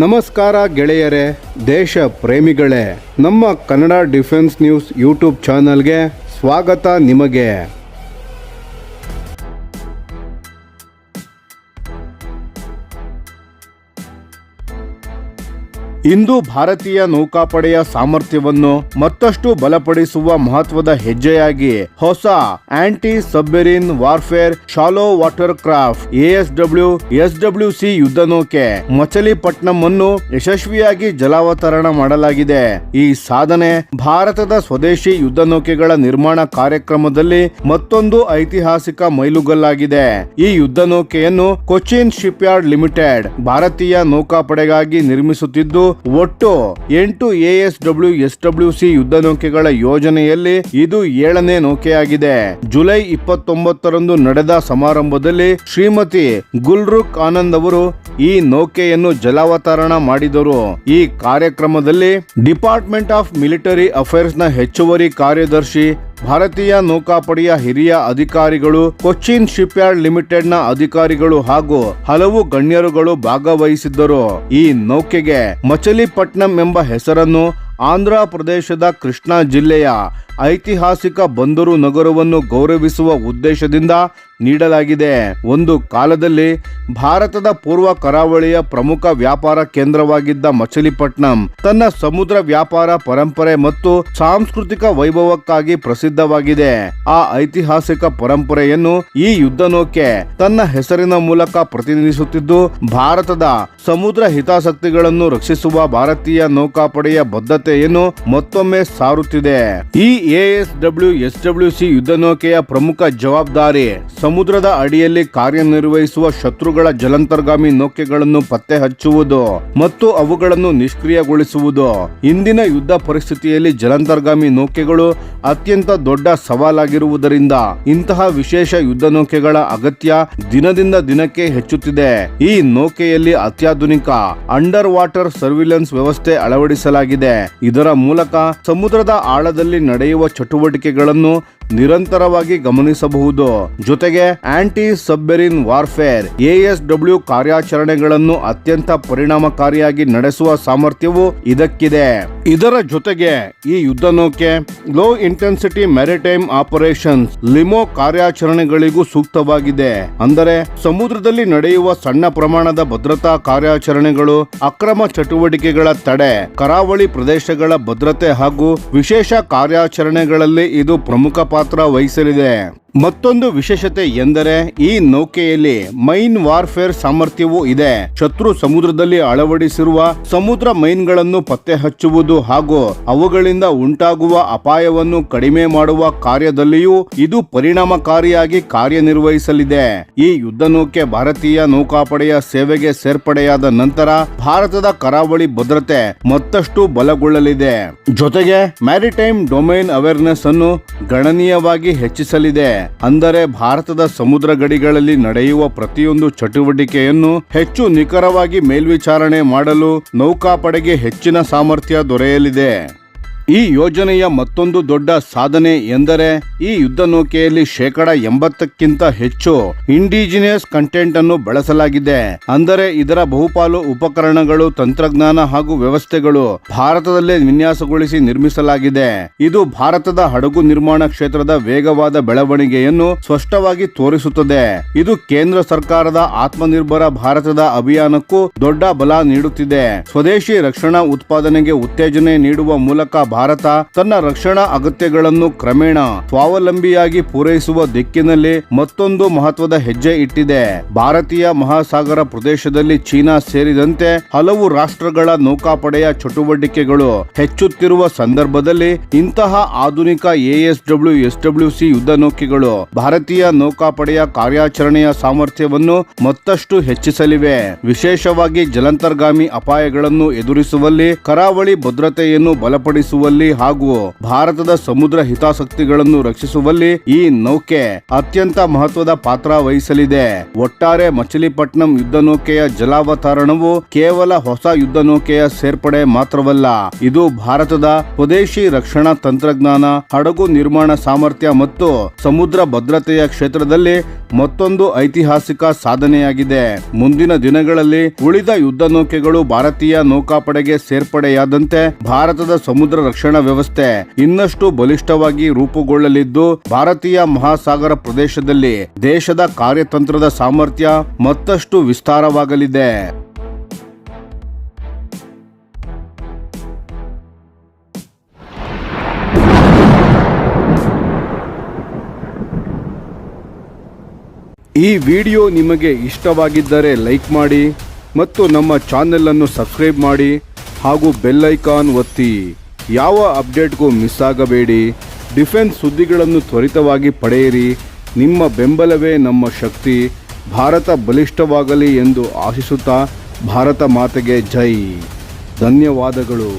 ನಮಸ್ಕಾರ ಗೆಳೆಯರೇ, ದೇಶ ಪ್ರೇಮಿಗಳೇ, ನಮ್ಮ ಕನ್ನಡ ಡಿಫೆನ್ಸ್ ನ್ಯೂಸ್ ಯೂಟ್ಯೂಬ್ ಚಾನಲ್ಗೆ ಸ್ವಾಗತ ನಿಮಗೆ. ಇಂದು ಭಾರತೀಯ ನೌಕಾಪಡೆಯ ಸಾಮರ್ಥ್ಯವನ್ನು ಮತ್ತಷ್ಟು ಬಲಪಡಿಸುವ ಮಹತ್ವದ ಹೆಜ್ಜೆಯಾಗಿ ಹೊಸ anti submarine warfare shallow water craft ASW/SWC ಯುದ್ಧ ನೌಕೆ ಮಚಲಿಪಟ್ನಂ ಅನ್ನು ಯಶಸ್ವಿಯಾಗಿ ಜಲಾವತರಣ ಮಾಡಲಾಗಿದೆ. ಈ ಸಾಧನೆ ಭಾರತದ ಸ್ವದೇಶಿ ಯುದ್ಧ ನೌಕೆಗಳ ನಿರ್ಮಾಣ ಕಾರ್ಯಕ್ರಮದಲ್ಲಿ ಮತ್ತೊಂದು ಐತಿಹಾಸಿಕ ಮೈಲುಗಲ್ಲಾಗಿದೆ. ಈ ಯುದ್ಧ ನೌಕೆಯನ್ನು ಕೊಚ್ಚಿನ್ ಶಿಪ್ಯಾರ್ಡ್ ಲಿಮಿಟೆಡ್ ಭಾರತೀಯ ನೌಕಾಪಡೆಗಾಗಿ ನಿರ್ಮಿಸುತ್ತಿದ್ದು, ಒಟ್ಟು 8 ASW/SWC ಯುದ್ಧ ನೌಕೆಗಳ ಯೋಜನೆಯಲ್ಲಿ ಇದು 7ನೇ ನೌಕೆಯಾಗಿದೆ. ಜುಲೈ 29ರಂದು ನಡೆದ ಸಮಾರಂಭದಲ್ಲಿ ಶ್ರೀಮತಿ ಗುಲ್ರುಖ್ ಆನಂದ್ ಅವರು ಈ ನೌಕೆಯನ್ನು ಜಲಾವತರಣ ಮಾಡಿದರು. ಈ ಕಾರ್ಯಕ್ರಮದಲ್ಲಿ ಡಿಪಾರ್ಟ್ಮೆಂಟ್ ಆಫ್ ಮಿಲಿಟರಿ ಅಫೇರ್ಸ್ ನ ಹೆಚ್ಚುವರಿ ಕಾರ್ಯದರ್ಶಿ, ಭಾರತೀಯ ನೌಕಾಪಡೆಯ ಹಿರಿಯ ಅಧಿಕಾರಿಗಳು, ಕೊಚ್ಚಿನ್ ಶಿಪ್ಯಾರ್ಡ್ ಲಿಮಿಟೆಡ್ ನ ಅಧಿಕಾರಿಗಳು ಹಾಗೂ ಹಲವು ಗಣ್ಯರುಗಳು ಭಾಗವಹಿಸಿದ್ದರು. ಈ ನೌಕೆಗೆ ಮಚಲಿಪಟ್ನಂ ಎಂಬ ಹೆಸರನ್ನು ಆಂಧ್ರ ಪ್ರದೇಶದ ಕೃಷ್ಣಾ ಜಿಲ್ಲೆಯ ಐತಿಹಾಸಿಕ ಬಂದರು ನಗರವನ್ನು ಗೌರವಿಸುವ ಉದ್ದೇಶದಿಂದ ನೀಡಲಾಗಿದೆ. ಒಂದು ಕಾಲದಲ್ಲಿ ಭಾರತದ ಪೂರ್ವ ಕರಾವಳಿಯ ಪ್ರಮುಖ ವ್ಯಾಪಾರ ಕೇಂದ್ರವಾಗಿದ್ದ ಮಚಲಿಪಟ್ನಂ ತನ್ನ ಸಮುದ್ರ ವ್ಯಾಪಾರ ಪರಂಪರೆ ಮತ್ತು ಸಾಂಸ್ಕೃತಿಕ ವೈಭವಕ್ಕಾಗಿ ಪ್ರಸಿದ್ಧವಾಗಿದೆ. ಆ ಐತಿಹಾಸಿಕ ಪರಂಪರೆಯನ್ನು ಈ ಯುದ್ಧ ನೌಕೆ ತನ್ನ ಹೆಸರಿನ ಮೂಲಕ ಪ್ರತಿನಿಧಿಸುತ್ತಿದ್ದು, ಭಾರತದ ಸಮುದ್ರ ಹಿತಾಸಕ್ತಿಗಳನ್ನು ರಕ್ಷಿಸುವ ಭಾರತೀಯ ನೌಕಾಪಡೆಯ ಬದ್ಧತೆಯನ್ನು ಮತ್ತೊಮ್ಮೆ ಸಾರುತ್ತಿದೆ. ಈ ASW/SWC ಯುದ್ಧ ನೌಕೆಯ ಪ್ರಮುಖ ಜವಾಬ್ದಾರಿ ಸಮುದ್ರದ ಅಡಿಯಲ್ಲಿ ಕಾರ್ಯನಿರ್ವಹಿಸುವ ಶತ್ರುಗಳ ಜಲಾಂತರ್ಗಾಮಿ ನೌಕೆಗಳನ್ನು ಪತ್ತೆ ಹಚ್ಚುವುದು ಮತ್ತು ಅವುಗಳನ್ನು ನಿಷ್ಕ್ರಿಯಗೊಳಿಸುವುದು. ಇಂದಿನ ಯುದ್ಧ ಪರಿಸ್ಥಿತಿಯಲ್ಲಿ ಜಲಾಂತರ್ಗಾಮಿ ನೌಕೆಗಳು ಅತ್ಯಂತ ದೊಡ್ಡ ಸವಾಲಾಗಿರುವುದರಿಂದ ಇಂತಹ ವಿಶೇಷ ಯುದ್ಧ ನೌಕೆಗಳ ಅಗತ್ಯ ದಿನದಿಂದ ದಿನಕ್ಕೆ ಹೆಚ್ಚುತ್ತಿದೆ. ಈ ನೌಕೆಯಲ್ಲಿ ಅತ್ಯಾಧುನಿಕ ಅಂಡರ್ ವಾಟರ್ ಸರ್ವಿಲೆನ್ಸ್ ವ್ಯವಸ್ಥೆ ಅಳವಡಿಸಲಾಗಿದೆ. ಇದರ ಮೂಲಕ ಸಮುದ್ರದ ಆಳದಲ್ಲಿ ನಡೆಯುವ ಚಟುವಟಿಕೆಗಳನ್ನು ನಿರಂತರವಾಗಿ ಗಮನಿಸಬಹುದು. ಜೊತೆಗೆ ಆಂಟಿ ಸಬ್ಮೆರಿನ್ ವಾರ್ಫೇರ್ ASW ಕಾರ್ಯಾಚರಣೆಗಳನ್ನು ಅತ್ಯಂತ ಪರಿಣಾಮಕಾರಿಯಾಗಿ ನಡೆಸುವ ಸಾಮರ್ಥ್ಯವು ಇದಕ್ಕಿದೆ. ಇದರ ಜೊತೆಗೆ ಈ ಯುದ್ಧ ನೌಕೆ ಲೋ ಇಂಟೆನ್ಸಿಟಿ ಮ್ಯಾರಿಟೈಮ್ ಆಪರೇಷನ್ಸ್ ಲಿಮೋ ಕಾರ್ಯಾಚರಣೆಗಳಿಗೂ ಸೂಕ್ತವಾಗಿದೆ. ಅಂದರೆ ಸಮುದ್ರದಲ್ಲಿ ನಡೆಯುವ ಸಣ್ಣ ಪ್ರಮಾಣದ ಭದ್ರತಾ ಕಾರ್ಯಾಚರಣೆಗಳು, ಅಕ್ರಮ ಚಟುವಟಿಕೆಗಳ ತಡೆ, ಕರಾವಳಿ ಪ್ರದೇಶಗಳ ಭದ್ರತೆ ಹಾಗೂ ವಿಶೇಷ ಕಾರ್ಯಾಚರಣೆಗಳಲ್ಲಿ ಇದು ಪ್ರಮುಖ ಪಾತ್ರ ವಹಿಸಲಿದೆ. ಮತ್ತೊಂದು ವಿಶೇಷತೆ ಎಂದರೆ ಈ ನೌಕೆಯಲ್ಲಿ ಮೈನ್ ವಾರ್ಫೇರ್ ಸಾಮರ್ಥ್ಯವೂ ಇದೆ. ಶತ್ರು ಸಮುದ್ರದಲ್ಲಿ ಅಳವಡಿಸಿರುವ ಸಮುದ್ರ ಮೈನ್ಗಳನ್ನು ಪತ್ತೆ ಹಚ್ಚುವುದು ಹಾಗೂ ಅವುಗಳಿಂದ ಉಂಟಾಗುವ ಅಪಾಯವನ್ನು ಕಡಿಮೆ ಮಾಡುವ ಕಾರ್ಯದಲ್ಲಿಯೂ ಇದು ಪರಿಣಾಮಕಾರಿಯಾಗಿ ಕಾರ್ಯನಿರ್ವಹಿಸಲಿದೆ. ಈ ಯುದ್ಧ ನೌಕೆ ಭಾರತೀಯ ನೌಕಾಪಡೆಯ ಸೇವೆಗೆ ಸೇರ್ಪಡೆಯಾದ ನಂತರ ಭಾರತದ ಕರಾವಳಿ ಭದ್ರತೆ ಮತ್ತಷ್ಟು ಬಲಗೊಳ್ಳಲಿದೆ. ಜೊತೆಗೆ ಮ್ಯಾರಿಟೈಮ್ ಡೊಮೈನ್ ಅವೇರ್ನೆಸ್ ಅನ್ನು ಗಣನೀಯವಾಗಿ ಹೆಚ್ಚಿಸಲಿದೆ. ಅಂದರೆ ಭಾರತದ ಸಮುದ್ರ ಗಡಿಗಳಲ್ಲಿ ನಡೆಯುವ ಪ್ರತಿಯೊಂದು ಚಟುವಟಿಕೆಯನ್ನು ಹೆಚ್ಚು ನಿಖರವಾಗಿ ಮೇಲ್ವಿಚಾರಣೆ ಮಾಡಲು ನೌಕಾಪಡೆಗೆ ಹೆಚ್ಚಿನ ಸಾಮರ್ಥ್ಯ ದೊರೆಯಲಿದೆ. ಈ ಯೋಜನೆಯ ಮತ್ತೊಂದು ದೊಡ್ಡ ಸಾಧನೆ ಎಂದರೆ ಈ ಯುದ್ಧ ನೌಕೆಯಲ್ಲಿ 80%ಕ್ಕಿಂತ ಹೆಚ್ಚು ಇಂಡಿಜಿನಿಯಸ್ ಕಂಟೆಂಟ್ ಅನ್ನು ಬಳಸಲಾಗಿದೆ. ಅಂದರೆ ಇದರ ಬಹುಪಾಲು ಉಪಕರಣಗಳು, ತಂತ್ರಜ್ಞಾನ ಹಾಗೂ ವ್ಯವಸ್ಥೆಗಳು ಭಾರತದಲ್ಲೇ ವಿನ್ಯಾಸಗೊಳಿಸಿ ನಿರ್ಮಿಸಲಾಗಿದೆ. ಇದು ಭಾರತದ ಹಡಗು ನಿರ್ಮಾಣ ಕ್ಷೇತ್ರದ ವೇಗವಾದ ಬೆಳವಣಿಗೆಯನ್ನು ಸ್ಪಷ್ಟವಾಗಿ ತೋರಿಸುತ್ತದೆ. ಇದು ಕೇಂದ್ರ ಸರ್ಕಾರದ ಆತ್ಮನಿರ್ಭರ ಭಾರತದ ಅಭಿಯಾನಕ್ಕೂ ದೊಡ್ಡ ಬಲ ನೀಡುತ್ತಿದೆ. ಸ್ವದೇಶಿ ರಕ್ಷಣಾ ಉತ್ಪಾದನೆಗೆ ಉತ್ತೇಜನ ನೀಡುವ ಮೂಲಕ ಭಾರತ ತನ್ನ ರಕ್ಷಣಾ ಅಗತ್ಯಗಳನ್ನು ಕ್ರಮೇಣ ಸ್ವಾವಲಂಬಿಯಾಗಿ ಪೂರೈಸುವ ದಿಕ್ಕಿನಲ್ಲಿ ಮತ್ತೊಂದು ಮಹತ್ವದ ಹೆಜ್ಜೆ ಇಟ್ಟಿದೆ. ಭಾರತೀಯ ಮಹಾಸಾಗರ ಪ್ರದೇಶದಲ್ಲಿ ಚೀನಾ ಸೇರಿದಂತೆ ಹಲವು ರಾಷ್ಟ್ರಗಳ ನೌಕಾಪಡೆಯ ಚಟುವಟಿಕೆಗಳು ಹೆಚ್ಚುತ್ತಿರುವ ಸಂದರ್ಭದಲ್ಲಿ ಇಂತಹ ಆಧುನಿಕ ASW/SWC ಯುದ್ಧ ನೌಕೆಗಳು ಭಾರತೀಯ ನೌಕಾಪಡೆಯ ಕಾರ್ಯಾಚರಣೆಯ ಸಾಮರ್ಥ್ಯವನ್ನು ಮತ್ತಷ್ಟು ಹೆಚ್ಚಿಸಲಿವೆ. ವಿಶೇಷವಾಗಿ ಜಲಾಂತರ್ಗಾಮಿ ಅಪಾಯಗಳನ್ನು ಎದುರಿಸುವಲ್ಲಿ, ಕರಾವಳಿ ಭದ್ರತೆಯನ್ನು ಬಲಪಡಿಸುವ ರಕ್ಷಿಸುವಲ್ಲಿ ಹಾಗೂ ಭಾರತದ ಸಮುದ್ರ ಹಿತಾಸಕ್ತಿಗಳನ್ನು ರಕ್ಷಿಸುವಲ್ಲಿ ಈ ನೌಕೆ ಅತ್ಯಂತ ಮಹತ್ವದ ಪಾತ್ರ ವಹಿಸಲಿದೆ. ಒಟ್ಟಾರೆ ಮಚಿಲಿಪಟ್ನಂ ಯುದ್ಧ ನೌಕೆಯ ಜಲಾವತರಣವು ಕೇವಲ ಹೊಸ ಯುದ್ಧ ನೌಕೆಯ ಸೇರ್ಪಡೆ ಮಾತ್ರವಲ್ಲ, ಇದು ಭಾರತದ ಸ್ವದೇಶಿ ರಕ್ಷಣಾ ತಂತ್ರಜ್ಞಾನ, ಹಡಗು ನಿರ್ಮಾಣ ಸಾಮರ್ಥ್ಯ ಮತ್ತು ಸಮುದ್ರ ಭದ್ರತೆಯ ಕ್ಷೇತ್ರದಲ್ಲಿ ಮತ್ತೊಂದು ಐತಿಹಾಸಿಕ ಸಾಧನೆಯಾಗಿದೆ. ಮುಂದಿನ ದಿನಗಳಲ್ಲಿ ಉಳಿದ ಯುದ್ಧ ನೌಕೆಗಳು ಭಾರತೀಯ ನೌಕಾಪಡೆಗೆ ಸೇರ್ಪಡೆಯಾದಂತೆ ಭಾರತದ ಸಮುದ್ರ ರಕ್ಷಣಾ ವ್ಯವಸ್ಥೆ ಇನ್ನಷ್ಟು ಬಲಿಷ್ಠವಾಗಿ ರೂಪುಗೊಳ್ಳಲಿದ್ದು, ಭಾರತೀಯ ಮಹಾಸಾಗರ ಪ್ರದೇಶದಲ್ಲಿ ದೇಶದ ಕಾರ್ಯತಂತ್ರದ ಸಾಮರ್ಥ್ಯ ಮತ್ತಷ್ಟು ವಿಸ್ತಾರವಾಗಲಿದೆ. ಈ ವಿಡಿಯೋ ನಿಮಗೆ ಇಷ್ಟವಾಗಿದ್ದರೆ ಲೈಕ್ ಮಾಡಿ ಮತ್ತು ನಮ್ಮ ಚಾನೆಲ್ ಅನ್ನು ಸಬ್ಸ್ಕ್ರೈಬ್ ಮಾಡಿ ಹಾಗೂ ಬೆಲ್ ಐಕಾನ್ ಒತ್ತಿ. ಯಾವ ಅಪ್ಡೇಟ್ಗೂ ಮಿಸ್ ಆಗಬೇಡಿ. ಡಿಫೆನ್ಸ್ ಸುದ್ದಿಗಳನ್ನು ತ್ವರಿತವಾಗಿ ಪಡೆಯಿರಿ. ನಿಮ್ಮ ಬೆಂಬಲವೇ ನಮ್ಮ ಶಕ್ತಿ. ಭಾರತ ಬಲಿಷ್ಠವಾಗಲಿ ಎಂದು ಆಶಿಸುತ್ತಾ ಭಾರತ ಮಾತೆಗೆ ಜೈ. ಧನ್ಯವಾದಗಳು.